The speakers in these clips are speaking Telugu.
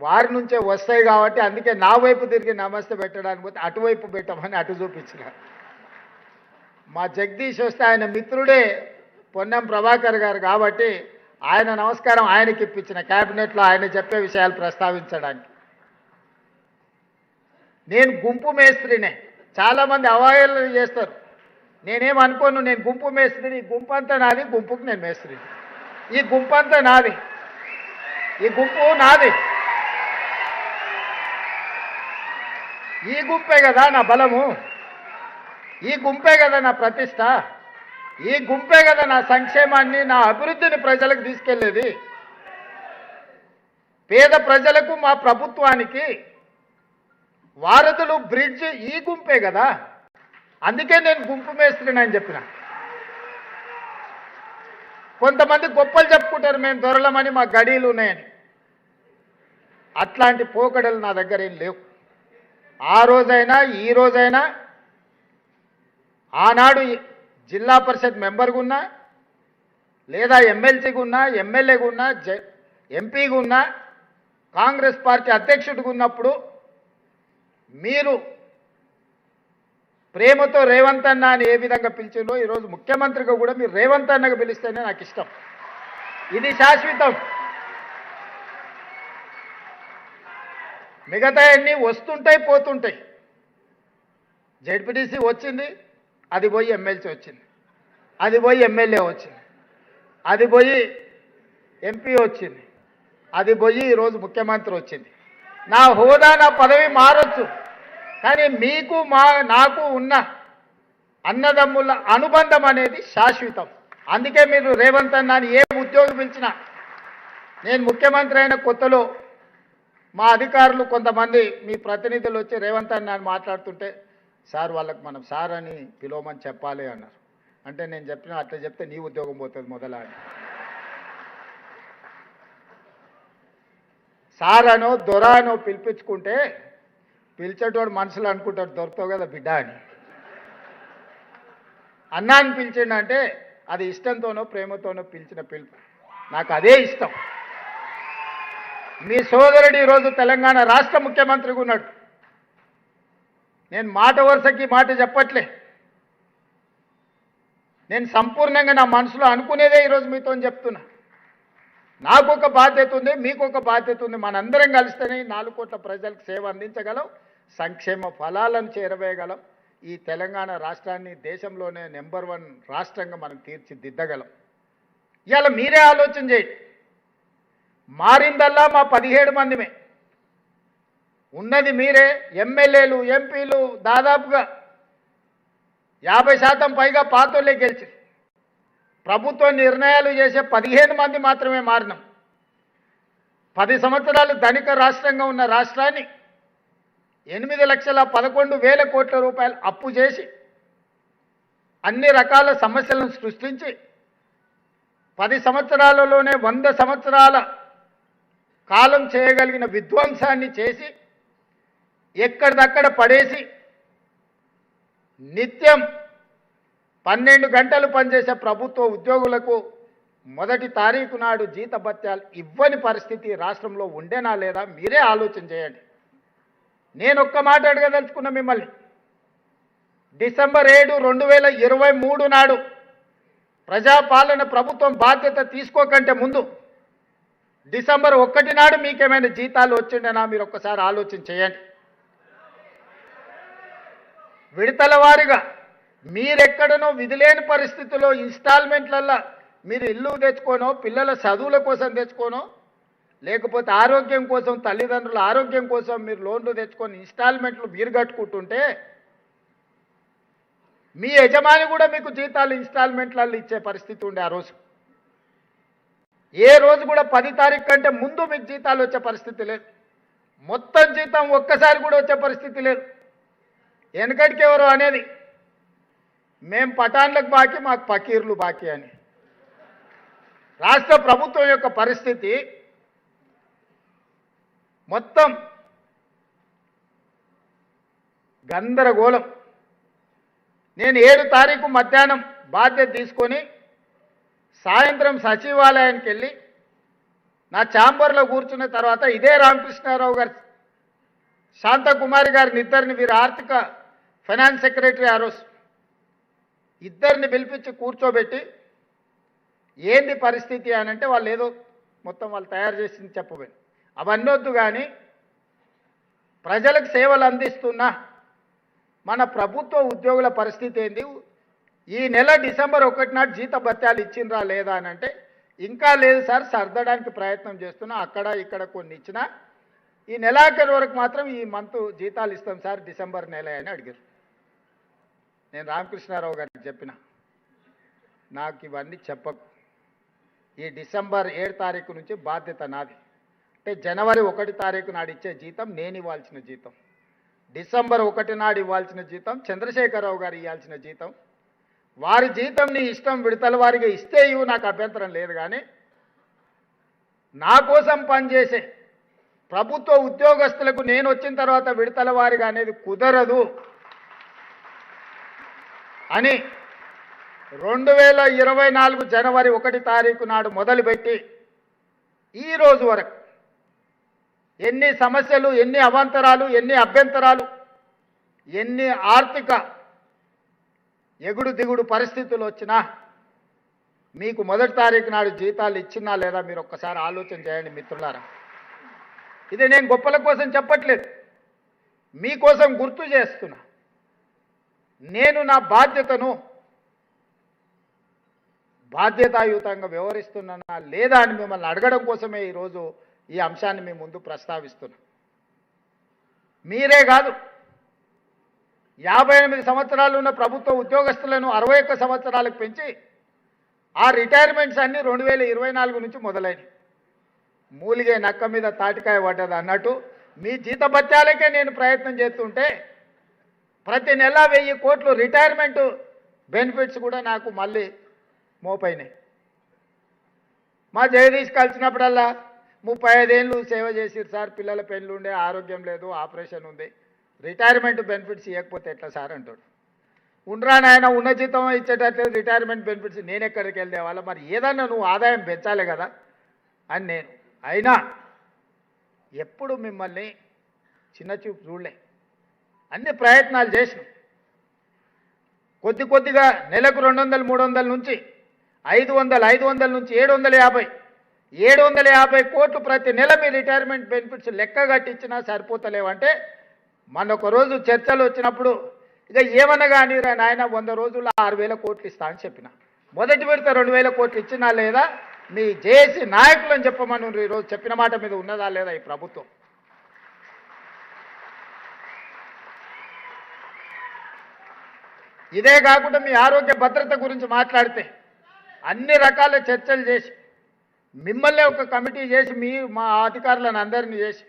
వారి నుంచే వస్తాయి కాబట్టి అందుకే నా వైపు తిరిగి నమస్తే పెట్టడానికి పోతే అటువైపు పెట్టమని అటు చూపించిన. మా జగదీష్ వస్తే ఆయన మిత్రుడే పొన్నం ప్రభాకర్ గారు కాబట్టి ఆయన నమస్కారం ఆయనకి ఇప్పించిన క్యాబినెట్లో ఆయన చెప్పే విషయాలు ప్రస్తావించడానికి. నేను గుంపు మేస్త్రినే, చాలామంది అవహేళన చేస్తారు. నేనేమనుకోను, నేను గుంపు మేస్త్రిని, ఈ గుంపు అంతా నాది, గుంపుకు నేను మేస్త్రిని. ఈ గుంపు అంతా నాది, ఈ గుంపు నాది. ఈ గుంపే కదా నా బలము, ఈ గుంపే కదా నా ప్రతిష్ట, ఈ గుంపే కదా నా సంక్షేమాన్ని, నా అభివృద్ధిని ప్రజలకు తీసుకెళ్లేది. పేద ప్రజలకు మా ప్రభుత్వానికి వారధులు బ్రిడ్జ్ ఈ గుంపే కదా. అందుకే నేను గుంపు మేస్త్రిని అని చెప్పిన. కొంతమంది గొప్పలు చెప్పుకుంటారు, మేము దొరలమని, మా గడీలు ఉన్నాయని. అట్లాంటి పోకడలు నా దగ్గర ఏం లేవు. ఆ రోజైనా ఈ రోజైనా, ఆనాడు జిల్లా పరిషత్ మెంబర్గా ఉన్నా, లేదా ఎమ్మెల్సీగా ఉన్నా, ఎమ్మెల్యేగా ఉన్నా, ఎంపీగా ఉన్నా, కాంగ్రెస్ పార్టీ అధ్యక్షుడిగా ఉన్నప్పుడు మీరు ప్రేమతో రేవంత్ అన్న అని ఏ విధంగా పిలిచిందో ఈరోజు ముఖ్యమంత్రిగా కూడా మీరు రేవంత్ అన్నగా పిలిస్తేనే నాకు ఇష్టం. ఇది శాశ్వతం. మిగతా అన్నీ వస్తుంటాయి పోతుంటాయి. జెడ్పీటీసీ వచ్చింది, అది పోయి ఎమ్మెల్సీ వచ్చింది, అది పోయి ఎమ్మెల్యే వచ్చింది, అది పోయి ఎంపీ వచ్చింది, అది పోయి ఈరోజు ముఖ్యమంత్రి వచ్చింది. నా హోదా నా పదవి మారొచ్చు, కానీ మీకు నాకు ఉన్న అన్నదమ్ముల అనుబంధం అనేది శాశ్వతం. అందుకే మీరు రేవంత్ అన్న అని ఏ ఉద్యోగం పిలిచినా, నేను ముఖ్యమంత్రి అయిన కొత్తలో మా అధికారులు కొంతమంది మీ ప్రతినిధులు వచ్చి రేవంత్ అన్న అని మాట్లాడుతుంటే, సార్ వాళ్ళకి మనం సార్ అని పిలవమని చెప్పాలి అన్నారు. అంటే నేను చెప్పిన అట్లా చెప్తే నీ ఉద్యోగం పోతుంది మొదలా అని. సార్ అనో దొర అనో పిలిపించుకుంటే పిలిచేటోడు మనసులో అనుకుంటాడు దొరుకుతావు కదా బిడ్డ అని. అన్నాన్ని పిలిచిండంటే అది ఇష్టంతోనో ప్రేమతోనో పిలిచిన పిలుపు. నాకు అదే ఇష్టం. మీ సోదరుడు ఈరోజు తెలంగాణ రాష్ట్ర ముఖ్యమంత్రిగా ఉన్నాడు. నేను మాట వరుసకి మాట చెప్పట్లే, నేను సంపూర్ణంగా నా మనసులో అనుకునేదే ఈరోజు మీతో చెప్తున్నా. నాకు ఒక బాధ్యత ఉంది, మీకు ఒక బాధ్యత ఉంది. మనందరం కలిస్తేనే 4 కోట్ల ప్రజలకు సేవ అందించగలం, సంక్షేమ ఫలాలను చేరవేయగలం. ఈ తెలంగాణ రాష్ట్రాన్ని దేశంలోనే నెంబర్ 1 రాష్ట్రంగా మనం తీర్చిదిద్దగలం. ఇవాళ మీరే ఆలోచన చేయండి. మారిందల్లా మా 17 మందిమే ఉన్నది. మీరే ఎమ్మెల్యేలు, ఎంపీలు దాదాపుగా 50% పైగా పాతోళ్ళే గెలిచి ప్రభుత్వ నిర్ణయాలు చేసే 15 మంది మాత్రమే మారినాం. 10 సంవత్సరాలు ధనిక రాష్ట్రంగా ఉన్న రాష్ట్రాన్ని 8,11,000 కోట్ల రూపాయలు అప్పు చేసి అన్ని రకాల సమస్యలను సృష్టించి 10 సంవత్సరాలలోనే 100 సంవత్సరాల కాలం చేయగలిగిన విధ్వంసాన్ని చేసి ఎక్కడిదక్కడ పడేసి నిత్యం 12 గంటలు పనిచేసే ప్రభుత్వ ఉద్యోగులకు మొదటి తారీఖు నాడు జీతభత్యాలు ఇవ్వని పరిస్థితి రాష్ట్రంలో ఉండేనా లేదా మీరే ఆలోచన చేయండి. నేను ఒక్క మాట అడగదలుచుకున్నా మిమ్మల్ని. డిసెంబర్ 7, 2023 నాడు ప్రజాపాలన ప్రభుత్వం బాధ్యత తీసుకోకంటే ముందు డిసెంబర్ 1 నాడు మీకేమైనా జీతాలు వచ్చిండేనా మీరు ఒక్కసారి ఆలోచన చేయండి. విడతల వారీగా మీరెక్కడనో విధిలేని పరిస్థితుల్లో ఇన్స్టాల్మెంట్లల్లో మీరు ఇల్లు తెచ్చుకోనో, పిల్లల చదువుల కోసం తెచ్చుకోనో, లేకపోతే ఆరోగ్యం కోసం, తల్లిదండ్రుల ఆరోగ్యం కోసం మీరు లోన్లు తెచ్చుకొని ఇన్స్టాల్మెంట్లు మీరు కట్టుకుంటుంటే మీ యజమాని కూడా మీకు జీతాలు ఇన్స్టాల్మెంట్లలో ఇచ్చే పరిస్థితి ఉండే. ఆ రోజు ఏ రోజు కూడా 10 తారీఖు కంటే ముందు మీకు జీతాలు వచ్చే పరిస్థితి లేదు. మొత్తం జీతం ఒక్కసారి కూడా వచ్చే పరిస్థితి లేదు. వెనకటికి ఎవరు అనేది మేం పఠాన్లకు బాకీ, మాకు పకీర్లు బాకీ అని. రాష్ట్ర ప్రభుత్వం యొక్క పరిస్థితి మొత్తం గందరగోళం. నేను 7 తారీఖు మధ్యాహ్నం బాధ్యత తీసుకొని సాయంత్రం సచివాలయానికి వెళ్ళి నా ఛాంబర్లో కూర్చున్న తర్వాత ఇదే రామకృష్ణారావు గారు శాంతకుమారి గారిని ఇద్దరిని వీరు ఆర్థిక ఫైనాన్స్ సెక్రటరీ ఆ రోజు ఇద్దరిని పిలిపించి కూర్చోబెట్టి ఏంది పరిస్థితి అని అంటే వాళ్ళు ఏదో మొత్తం వాళ్ళు తయారు చేసింది చెప్పబోయి అవన్నీ వద్దు కానీ ప్రజలకు సేవలు అందిస్తున్న మన ప్రభుత్వ ఉద్యోగుల పరిస్థితి ఏంది ఈ నెల డిసెంబర్ 1 నాడు జీత భత్యాలు ఇచ్చిండ్రా లేదా అని అంటే ఇంకా లేదు సార్ సర్దడానికి ప్రయత్నం చేస్తున్నా అక్కడ ఇక్కడ కొన్ని ఇచ్చినా ఈ నెలాఖరు వరకు మాత్రం ఈ మంత్ జీతాలు ఇస్తాం సార్ డిసెంబర్ నెల అని అడిగారు నేను రామకృష్ణారావు గారికి చెప్పిన నాకు ఇవన్నీ చెప్పకు ఈ డిసెంబర్ 7 తారీఖు నుంచి బాధ్యత నాది అంటే జనవరి 1 తారీఖు నాడు ఇచ్చే జీతం నేను ఇవ్వాల్సిన జీతం డిసెంబర్ 1 నాడు ఇవ్వాల్సిన జీతం చంద్రశేఖరరావు గారు ఇవ్వాల్సిన జీతం వారి జీతం నీ ఇష్టం విడతల వారిగా ఇస్తే ఇవ్వు నాకు అభ్యంతరం లేదు కానీ నా కోసం పనిచేసే ప్రభుత్వ ఉద్యోగస్తులకు నేను వచ్చిన తర్వాత విడతల వారిగా అనేది కుదరదు అని 2024 జనవరి 1 తారీఖు నాడు మొదలుపెట్టి ఈ రోజు వరకు ఎన్ని సమస్యలు ఎన్ని అవాంతరాలు ఎన్ని అభ్యంతరాలు ఎన్ని ఆర్థిక ఎగుడు దిగుడు పరిస్థితులు వచ్చినా మీకు 1 తారీఖు నాడు జీతాలు ఇచ్చినా లేదా మీరు ఒక్కసారి ఆలోచన చేయండి మిత్రులారా ఇది నేను గొప్పల కోసం చెప్పట్లేదు మీకోసం గుర్తు చేస్తున్నా నేను నా బాధ్యతను బాధ్యతాయుతంగా వ్యవహరిస్తున్నానా లేదా అని మిమ్మల్ని అడగడం కోసమే ఈరోజు ఈ అంశాన్ని మీ ముందు ప్రస్తావిస్తున్నా మీరే కాదు 58 సంవత్సరాలు ఉన్న ప్రభుత్వ ఉద్యోగస్తులను 61 సంవత్సరాలకు పెంచి ఆ రిటైర్మెంట్స్ అన్నీ 2024 నుంచి మొదలైనవి మూలిగే నక్క మీద తాటికాయ పడ్డది అన్నట్టు మీ జీతభత్యాలకే నేను ప్రయత్నం చేస్తుంటే ప్రతి నెల 1000 కోట్లు రిటైర్మెంట్ బెనిఫిట్స్ కూడా నాకు మళ్ళీ మోపైనాయి మా జగదీష్ కలిసినప్పుడల్లా 35 ఏళ్ళు సేవ చేసిరు సార్ పిల్లల పెళ్ళి ఉండే ఆరోగ్యం లేదు ఆపరేషన్ ఉంది రిటైర్మెంట్ బెనిఫిట్స్ ఇవ్వకపోతే ఎట్లా సార్ అంటాడు ఉండరా నాయన ఉన్న జీతం ఇచ్చేటట్లేదు రిటైర్మెంట్ బెనిఫిట్స్ నేను ఎక్కడికి వెళ్తే వాళ్ళ మరి ఏదన్నా నువ్వు ఆదాయం పెంచాలి కదా అని నేను అయినా ఎప్పుడు మిమ్మల్ని చిన్న చూపు చూడలే అన్ని ప్రయత్నాలు చేసిన కొద్దిగా నెలకు 200 300 నుంచి 500 నుంచి 750 కోట్లు ప్రతి నెల మీ రిటైర్మెంట్ బెనిఫిట్స్ లెక్క కట్టించినా సరిపోతలేవంటే మన ఒక రోజు చర్చలు వచ్చినప్పుడు ఇక ఏమన్నా కానీ నాయన 100 రోజుల్లో 6000 కోట్లు ఇస్తా అని చెప్పిన మొదటి విడత 2000 కోట్లు ఇచ్చినా లేదా మీ జేఏసీ నాయకులని చెప్పమని ఈరోజు చెప్పిన మాట మీద ఉన్నదా లేదా ఈ ప్రభుత్వం ఇదే కాకుండా మీ ఆరోగ్య భద్రత గురించి మాట్లాడితే అన్ని రకాల చర్చలు చేసి మిమ్మల్ని ఒక కమిటీ చేసి మా అధికారులను అందరినీ చేసి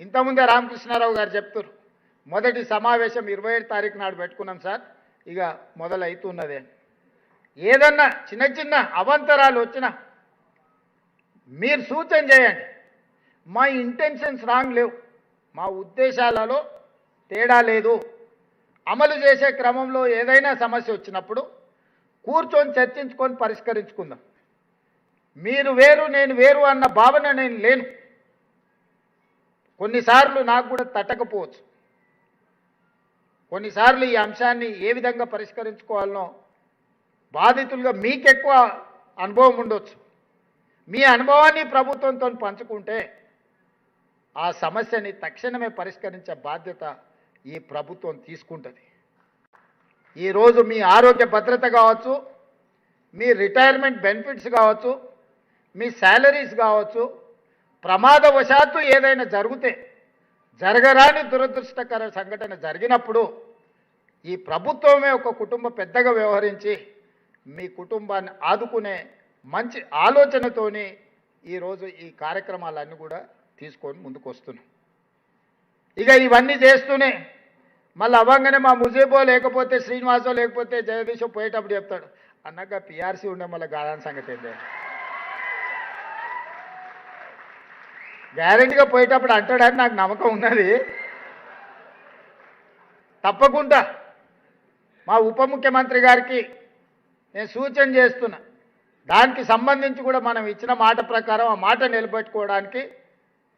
ఇంతకుముందే రామకృష్ణారావు గారు చెప్తారు మొదటి సమావేశం 27 తారీఖు నాడు పెట్టుకున్నాం సార్ ఇక మొదలవుతున్నదే ఏదన్నా చిన్న అవాంతరాలు వచ్చినా మీరు సూచన చేయండి మా ఇంటెన్షన్స్ రాంగ్ లేవు మా ఉద్దేశాలలో తేడా లేదు అమలు చేసే క్రమంలో ఏదైనా సమస్య వచ్చినప్పుడు కూర్చొని చర్చించుకొని పరిష్కరించుకుందాం మీరు వేరు నేను వేరు అన్న భావన నేను లేను కొన్నిసార్లు నాకు కూడా తట్టకపోవచ్చు కొన్నిసార్లు ఈ అంశాన్ని ఏ విధంగా పరిష్కరించుకోవాలనో బాధితులుగా మీకెక్కువ అనుభవం ఉండొచ్చు మీ అనుభవాన్ని ప్రభుత్వంతో పంచుకుంటే ఆ సమస్యని తక్షణమే పరిష్కరించే బాధ్యత ఈ ప్రభుత్వం తీసుకుంటుంది ఈరోజు మీ ఆరోగ్య భద్రత కావచ్చు మీ రిటైర్మెంట్ బెనిఫిట్స్ కావచ్చు మీ శాలరీస్ కావచ్చు ప్రమాదవశాత్తు ఏదైనా జరిగితే జరగరాని దురదృష్టకర సంఘటన జరిగినప్పుడు ఈ ప్రభుత్వమే ఒక కుటుంబ పెద్దగా వ్యవహరించి మీ కుటుంబాన్ని ఆదుకునే మంచి ఆలోచనతోని ఈరోజు ఈ కార్యక్రమాలన్నీ కూడా తీసుకొని ముందుకు వస్తున్నాం ఇక ఇవన్నీ చేస్తూనే మళ్ళీ అవ్వగానే మా ముజీబో లేకపోతే శ్రీనివాసో లేకపోతే జగదీశో పోయేటప్పుడు చెప్తాడు అన్నాక పిఆర్సీ ఉండే మళ్ళీ గాదాని సంగతి ఏంటి గ్యారెంటీగా పోయేటప్పుడు అంటాడని నాకు నమ్మకం ఉన్నది తప్పకుండా మా ఉప ముఖ్యమంత్రి గారికి నేను సూచన చేస్తున్నా దానికి సంబంధించి కూడా మనం ఇచ్చిన మాట ప్రకారం ఆ మాట నిలబెట్టుకోవడానికి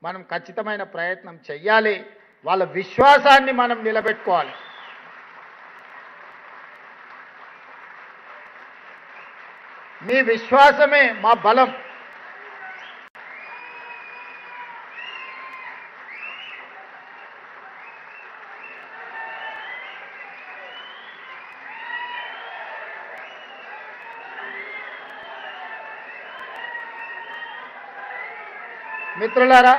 మనం ఖచ్చితమైన ప్రయత్నం చెయ్యాలి. వాళ్ళ విశ్వాసాన్ని మనం నిలబెట్టుకోవాలి. మీ విశ్వాసమే మా బలం. మిత్రులారా,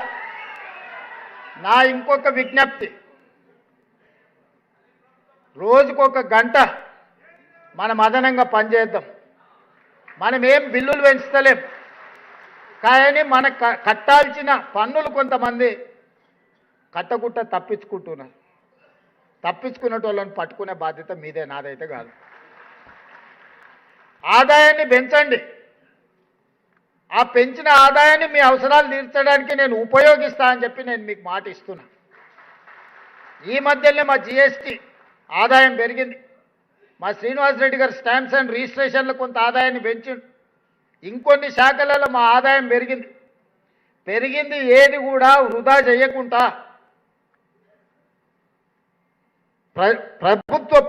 నా ఇంకొక విజ్ఞప్తి, రోజుకొక గంట మనం అదనంగా పనిచేద్దాం. మనం ఏం బిల్లులు పెంచుతలేం, కానీ మన కట్టాల్సిన పన్నులు కొంతమంది కట్టగుట్ట తప్పించుకుంటున్నారు. తప్పించుకున్న వాళ్ళని పట్టుకునే బాధ్యత మీదే, నాదైతే కాదు. ఆదాయాన్ని పెంచండి. ఆ పెంచిన ఆదాయాన్ని మీ అవసరాలు తీర్చడానికి నేను ఉపయోగిస్తా అని చెప్పి నేను మీకు మాట ఇస్తున్నా. ఈ మధ్యనే మా జిఎస్టీ ఆదాయం పెరిగింది. మా శ్రీనివాసరెడ్డి గారు స్టాంప్స్ అండ్ రిజిస్ట్రేషన్లో కొంత ఆదాయాన్ని పెంచిండు. ఇంకొన్ని శాఖలలో మా ఆదాయం పెరిగింది. ఏది కూడా వృధా చేయకుండా ప్రభుత్వ